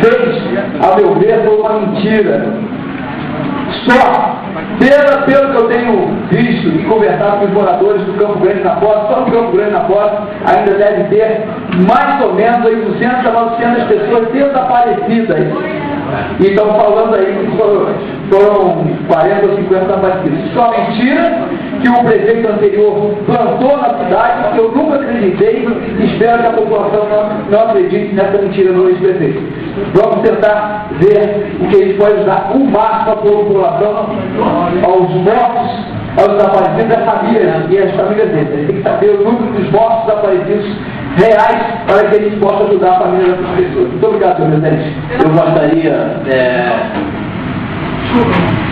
fez, a meu ver, foi uma mentira. Só, pelo que eu tenho visto e conversado com os moradores do Campo Grande na Foz, só no Campo Grande na Foz ainda deve ter mais ou menos 800 a 900 pessoas desaparecidas. E estão falando aí que foram 40 ou 50 desaparecidos. Isso é uma mentira que o prefeito anterior plantou na cidade, que eu nunca acreditei, e espero que a população não acredite nessa mentira do ex-prefeito. Vamos tentar ver o que a gente pode dar o máximo à população, aos mortos, aos desaparecidos e as famílias deles. A gente tem que saber o número dos mortos desaparecidos reais para que a gente possa ajudar a família dessas pessoas. Muito obrigado, senhor presidente. Eu gostaria,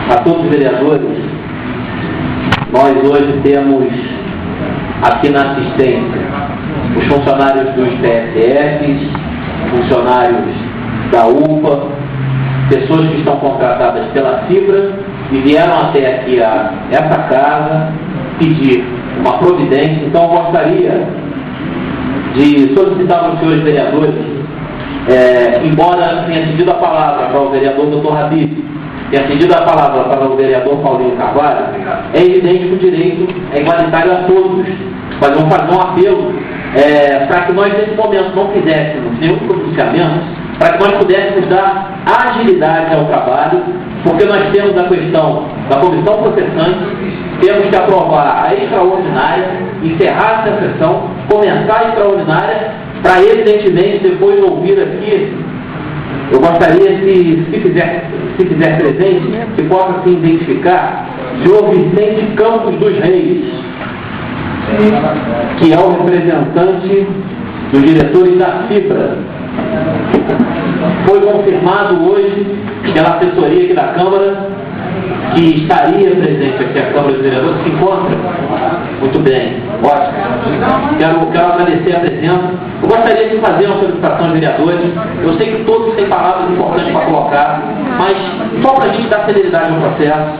a todos os vereadores, nós hoje temos aqui na assistência os funcionários dos PSFs, funcionários da UPA, pessoas que estão contratadas pela Fibra e vieram até aqui a essa casa pedir uma providência. Então eu gostaria de solicitar para os senhores vereadores, embora tenha cedido a palavra para o vereador Dr. Habib, tenha cedido a palavra para o vereador Paulinho Carvalho, é evidente que o direito é igualitário a todos, mas vamos fazer um apelo para que nós nesse momento não fizéssemos nenhum pronunciamento, para que nós pudéssemos dar agilidade ao trabalho, porque nós temos a questão da comissão processante, temos que aprovar a extraordinária, encerrar essa sessão, começar a extraordinária, para evidentemente depois ouvir aqui. Eu gostaria, se fizer presente, que possa se identificar o senhor Vicente Campos dos Reis, que é o representante dos diretores da Fibra. Foi confirmado hoje pela assessoria aqui da Câmara que estaria presente aqui a Câmara dos Vereadores. Se encontra? Muito bem, ótimo. Quero agradecer a presença. Eu gostaria de fazer uma solicitação aos vereadores. Eu sei que todos têm palavras importantes para colocar, mas só para a gente dar celeridade no processo,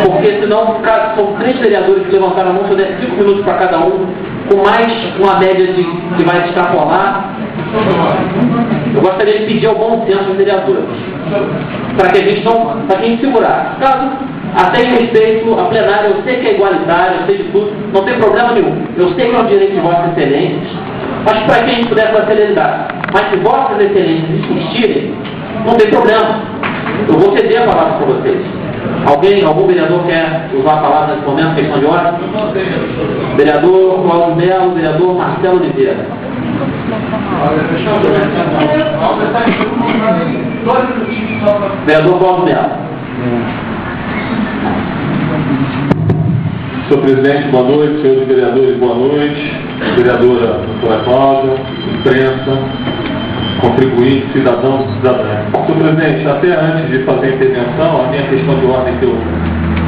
porque senão são 3 vereadores que levantaram a mão, se eu der 5 minutos para cada um, com mais uma média que vai extrapolar. Eu gostaria de pedir ao bom senso dos vereadores, para que a gente segurar. Caso, até em respeito à plenária, eu sei que é igualitário, eu sei de tudo, não tem problema nenhum. Eu sei que é um direito de Vossas Excelências, mas para que a gente pudesse dar celeridade. Mas se Vossas Excelências insistirem, não tem problema. Eu vou ceder a palavra para vocês. Algum vereador quer usar a palavra nesse momento, questão de ordem? Vereador Cláudio Melo, vereador Marcelo Oliveira. Vereador Cláudio Melo. Senhor presidente, boa noite. Senhores vereadores, boa noite. Vereadora doutora Cláudia, imprensa, contribuinte, cidadão, cidadã. Senhor presidente, até antes de fazer a intervenção, a minha questão de ordem que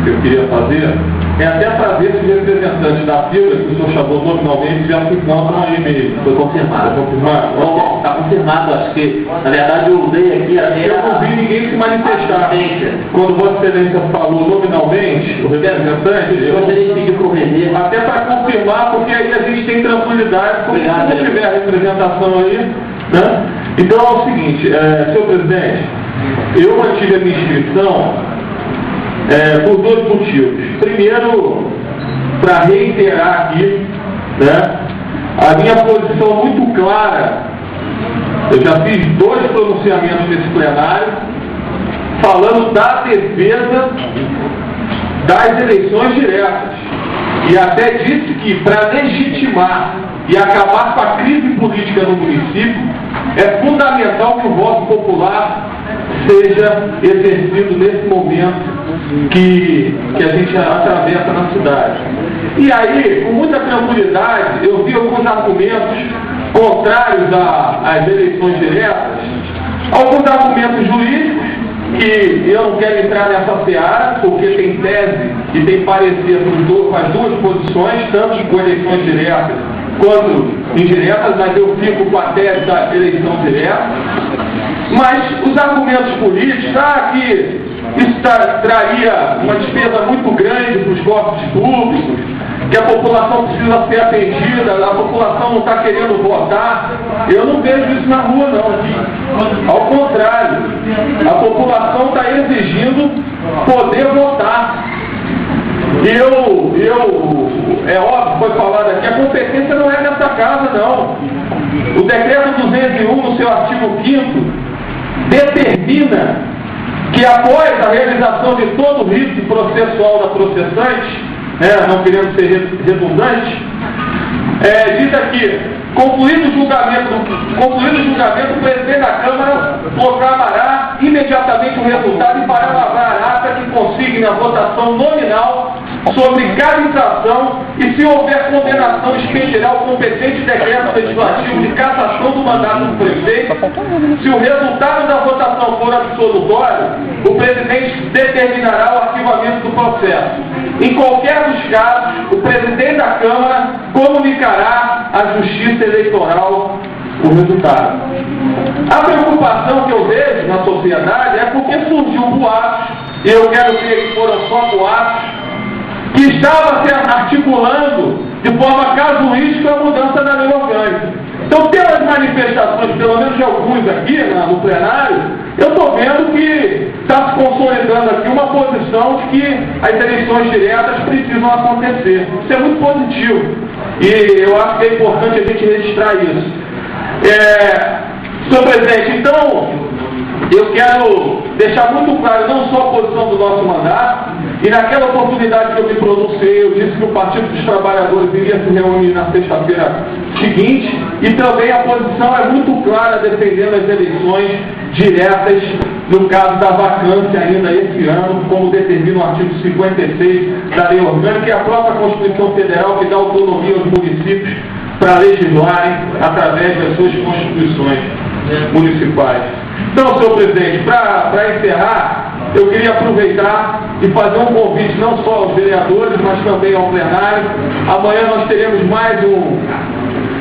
eu queria fazer é até para ver se os representantes da Fibra, que o senhor chamou nominalmente, já se encontram aí mesmo. Foi confirmado. Foi confirmado? Está confirmado, acho que, na verdade, eu usei aqui até... Eu não vi ninguém se manifestar. Quando Vossa Excelência falou nominalmente, o representante... Eu gostaria de pedir para o Renê... Até para confirmar, porque aí a gente tem tranquilidade, como se não tiver a representação aí, né? Então é o seguinte, senhor presidente, eu mantive a minha inscrição por 2 motivos. Primeiro, para reiterar aqui, né, a minha posição muito clara. Eu já fiz 2 pronunciamentos nesse plenário, falando da defesa das eleições diretas. E até disse que, para legitimar e acabar com a crise política no município, é fundamental que o voto popular seja exercido nesse momento que a gente atravessa na cidade. E aí, com muita tranquilidade, eu vi alguns argumentos contrários às eleições diretas, alguns argumentos jurídicos, que eu não quero entrar nessa seara, porque tem tese e tem parecer com as 2 posições, tanto com eleições diretas quanto indiretas, mas eu fico com a tese da eleição direta. Mas os argumentos políticos, que isso traria uma despesa muito grande para os cofres públicos, que a população precisa ser atendida, a população não está querendo votar, eu não vejo isso na rua não. Ao contrário. A população está exigindo poder votar. É óbvio, foi falado aqui, a competência não é dessa casa, não. O decreto 201, no seu artigo 5º, determina que após a realização de todo o rito processual da processante, não querendo ser redundante, diz aqui, concluído o julgamento, o presidente da Câmara proclamará imediatamente o resultado e fará lavrar a ata que consigne a votação nominal sobre cada infração e, se houver condenação, expedirá o competente decreto legislativo de cassação do mandato do prefeito. Se o resultado da votação for absolutório, o presidente determinará o arquivamento do processo. Em qualquer dos casos, o presidente da Câmara comunicará à Justiça Eleitoral o resultado. A preocupação que eu vejo na sociedade é porque surgiu boatos, e eu quero crer que foram só boatos, que estava se articulando de forma casuística a mudança da lei orgânica. Então, pelas manifestações, pelo menos de alguns aqui no plenário, eu estou vendo que está se consolidando aqui uma posição de que as eleições diretas precisam acontecer. Isso é muito positivo. E eu acho que é importante a gente registrar isso. Senhor presidente, então, eu quero deixar muito claro não só a posição do nosso mandato, e naquela oportunidade que eu me pronunciei, eu disse que o Partido dos Trabalhadores iria se reunir na sexta-feira seguinte, e também a posição é muito clara defendendo as eleições diretas, no caso da vacância ainda esse ano, como determina o artigo 56 da Lei Orgânica e a própria Constituição Federal, que dá autonomia aos municípios para legislarem através das suas constituições municipais. Então, senhor presidente, para encerrar, eu queria aproveitar e fazer um convite não só aos vereadores, mas também ao plenário. Amanhã nós teremos mais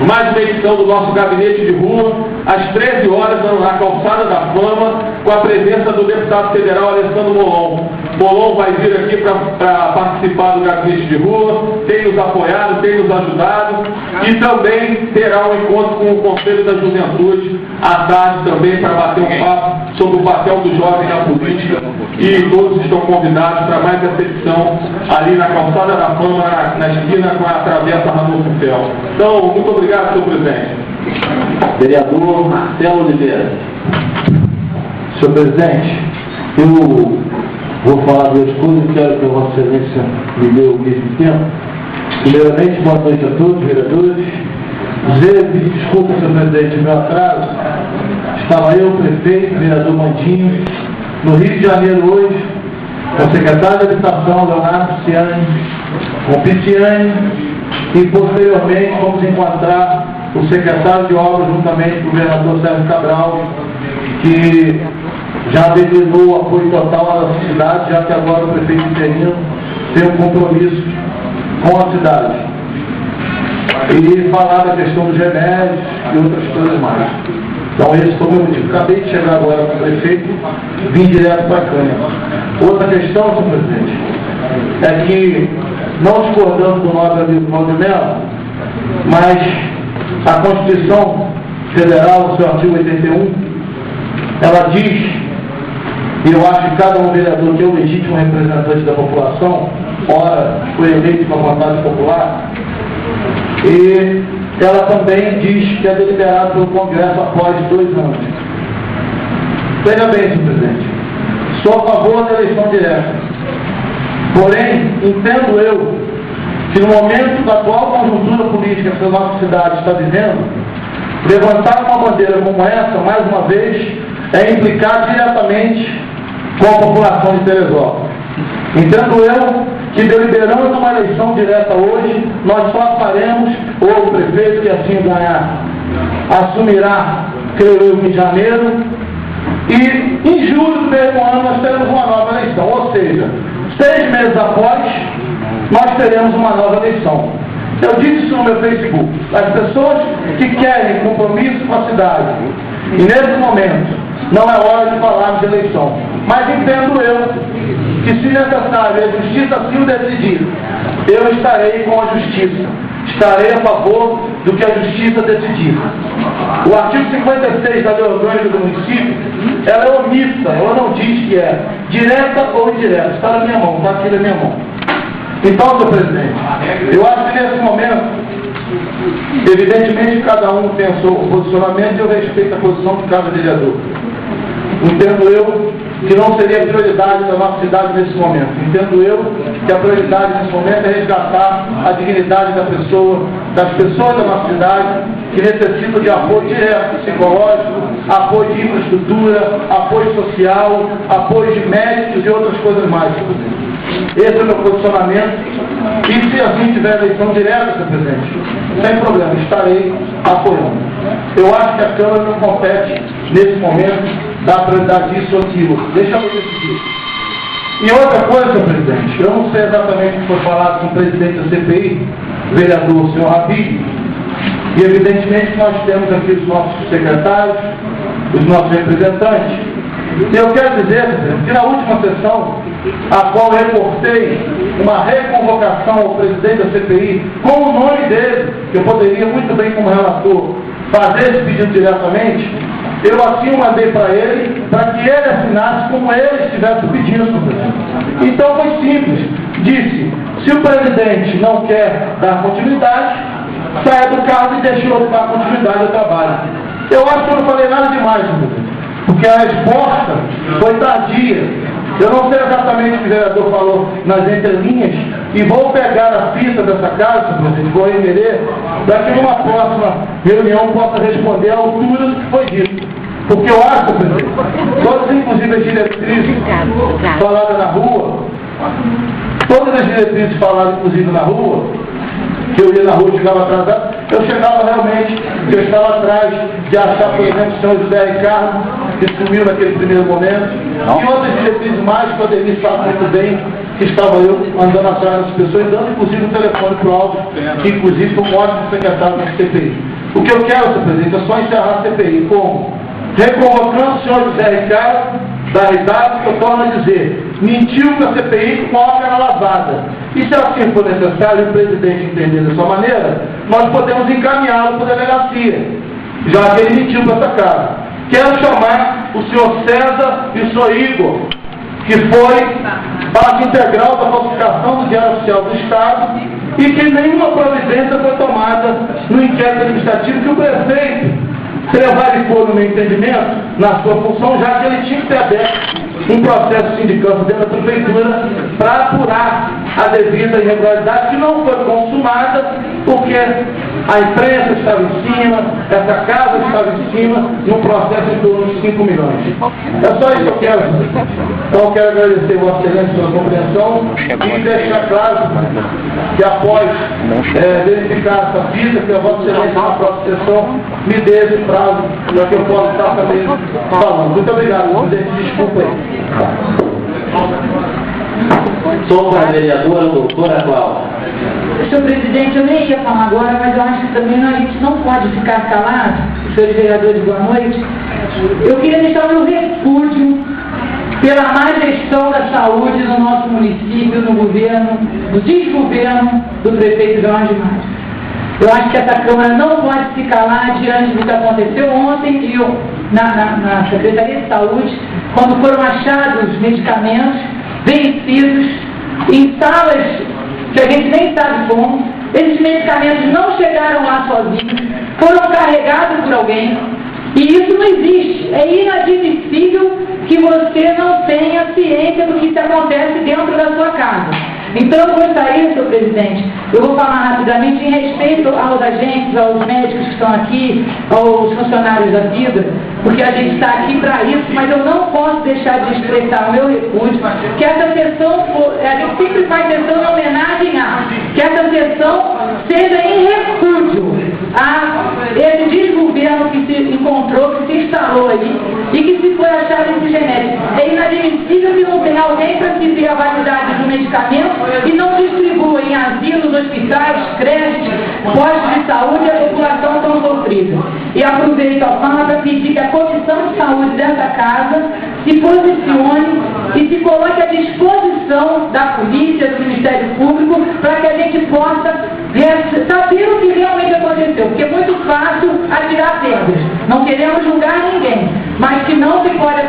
uma edição do nosso gabinete de rua, às 13 horas, na Calçada da Fama, com a presença do deputado federal Alessandro Molon. Molon vai vir aqui para participar do gabinete de rua, tem nos apoiado, tem nos ajudado, e também terá um encontro com o Conselho da Juventude à tarde também para bater um papo sobre o papel do jovem na política, e todos estão convidados para mais essa edição ali na Calçada da Fama, na esquina com a Travessa Ranulfo Fel. Então, muito obrigado, senhor presidente. Vereador Marcelo Oliveira. Senhor presidente, eu vou falar duas coisas, quero que a Vossa Excelência me dê ao mesmo tempo. Primeiramente, boa noite a todos, vereadores. Dizer, desculpa, senhor presidente, meu atraso. Estava eu, prefeito, vereador Mandinho, no Rio de Janeiro hoje, com o secretário de Habitação, Leonardo Pisciani, com Pisciani, e posteriormente vamos encontrar o secretário de Obras, juntamente com o governador Sérgio Cabral, que já declinou o apoio total à nossa cidade, já que agora o prefeito interino tem um compromisso com a cidade. E falar da questão dos remédios e outras coisas mais. Então esse foi o meu motivo. Acabei de chegar agora com o prefeito, vim direto para a Câmara. Outra questão, senhor presidente, é que, não discordando do nosso amigo Cláudio Mello, mas a Constituição Federal, no seu artigo 81, ela diz, e eu acho que cada um vereador que é o legítimo representante da população, ora foi eleito com a vontade popular, e ela também diz que é deliberado pelo Congresso após 2 anos. Veja bem, senhor presidente, sou a favor da eleição direta. Porém, entendo eu que no momento da atual conjuntura política que a nossa cidade está vivendo, levantar uma bandeira como essa, mais uma vez, é implicar diretamente com a população de Teresópolis. Entendo eu que, deliberando uma eleição direta hoje, nós só faremos, ou o prefeito que assim ganhar, assumirá, creio eu, em janeiro, e em julho do mesmo ano nós teremos uma nova eleição, ou seja, 6 meses após, nós teremos uma nova eleição. Eu disse isso no meu Facebook. As pessoas que querem compromisso com a cidade, e nesse momento, não é hora de falarmos de eleição. Mas entendo eu que, se necessário, a justiça assim o decidir, eu estarei com a justiça. Estarei a favor do que a justiça decidir. O artigo 56 da Lei Orgânica do município ela é omissa, ela não diz que é direta ou indireta, está na minha mão, está aqui na minha mão. Então, senhor presidente, eu acho que nesse momento, evidentemente cada um tem o seu posicionamento e eu respeito a posição de cada vereador. Entendo eu que não seria a prioridade da nossa cidade nesse momento. Entendo eu que a prioridade nesse momento é resgatar a dignidade das pessoas da nossa cidade, que necessitam de apoio direto, psicológico, apoio de infraestrutura, apoio social, apoio de médicos e outras coisas mais. Esse é o meu posicionamento. E se assim tiver eleição direta, senhor presidente, sem problema, estarei apoiando. Eu acho que a Câmara não compete, nesse momento, dar prioridade disso ou aquilo. Deixa eu decidir. E outra coisa, senhor presidente, eu não sei exatamente o que foi falado com o presidente da CPI, o vereador, o senhor Rabi, e evidentemente nós temos aqui os nossos secretários, os nossos representantes. E eu quero dizer, senhor presidente, que na última sessão, a qual eu reportei uma reconvocação ao presidente da CPI, com o nome dele, que eu poderia muito bem, como relator, fazer esse pedido diretamente, eu assim mandei para ele, para que ele assinasse como ele estivesse pedindo, senhor presidente. Então foi simples. Disse, se o presidente não quer dar continuidade, saia do cargo e deixou de dar continuidade ao trabalho. Eu acho que eu não falei nada demais, senhor presidente, porque a resposta foi tardia. Eu não sei exatamente o que o vereador falou nas entrelinhas e vou pegar a fita dessa casa, senhor presidente, vou remerer, para que numa próxima reunião possa responder à altura do que foi dito. Porque eu acho, senhor presidente, todas inclusive as diretrizes faladas na rua, todas as diretrizes faladas inclusive na rua, que eu ia na rua e chegava atrasado, eu chegava realmente, eu estava atrás de achar, por exemplo, o senhor José Ricardo, que sumiu naquele primeiro momento, e outras diretrizes mais que o Ademir sabe muito bem, que estava eu andando atrás das pessoas, dando inclusive o telefone para o Alves, que inclusive foi um ótimo secretário da CPI. O que eu quero, senhor presidente, é só encerrar a CPI. Como? Reconvocando o senhor José Ricardo, da RW, que eu torno a dizer, mentiu com a CPI com a ópera lavada. E se assim for necessário, o presidente entender dessa maneira, nós podemos encaminhá-lo para a delegacia, já que ele mentiu para essa casa. Quero chamar o senhor César e o senhor Igor, que foi parte integral da falsificação do Diário Oficial do Estado e que nenhuma providência foi tomada no inquérito administrativo que o prefeito prevaricou, no meu entendimento, na sua função, já que ele tinha que ter aberto um processo sindicante dentro da prefeitura para apurar a devida irregularidade que não foi consumada porque a imprensa estava em cima, essa casa estava em cima, num processo em torno de 5 milhões. É só isso que eu quero. Então eu quero agradecer Vossa Excelência pela compreensão e deixar claro que após verificar essa fita, que a Vossa Excelência na próxima sessão me dê esse prazo para que eu possa estar também falando. Muito obrigado, presidente. Desculpa aí. Sou para a vereadora, doutora Cláudia. Senhor presidente, eu nem ia falar agora, mas eu acho que também a gente não pode ficar calado, senhores vereadores, boa noite. Eu queria deixar o meu repúdio pela má gestão da saúde no nosso município, no governo, no desgoverno do prefeito Jorge Mário. Eu acho que essa Câmara não pode se calar diante do que aconteceu ontem e na Secretaria de Saúde, quando foram achados medicamentos vencidos em salas que a gente nem sabe como. Esses medicamentos não chegaram lá sozinhos, foram carregados por alguém, e isso não existe. É inadmissível que você não tenha ciência do que acontece dentro da sua casa. Então eu gostaria, senhor presidente, eu vou falar rapidamente em respeito aos agentes, aos médicos que estão aqui, aos funcionários da vida, porque a gente está aqui para isso, mas eu não posso deixar de expressar o meu repúdio, que essa sessão, a gente sempre faz sessão em homenagem que essa sessão seja em repúdio a esse desgoverno que se encontrou, que se instalou aí, e que se foi achado esse genérico. É inadmissível que não tenha alguém para se ver a validade do medicamento e não distribua em asilos, hospitais, creches, postos de saúde e a população tão sofrida. E aproveito a fala para pedir que a Comissão de Saúde dessa casa se posicione e se coloque à disposição da polícia, do Ministério Público, para que a gente possa saber o que realmente aconteceu, porque é muito fácil atirar pedras. Não queremos julgar ninguém, mas que não se pode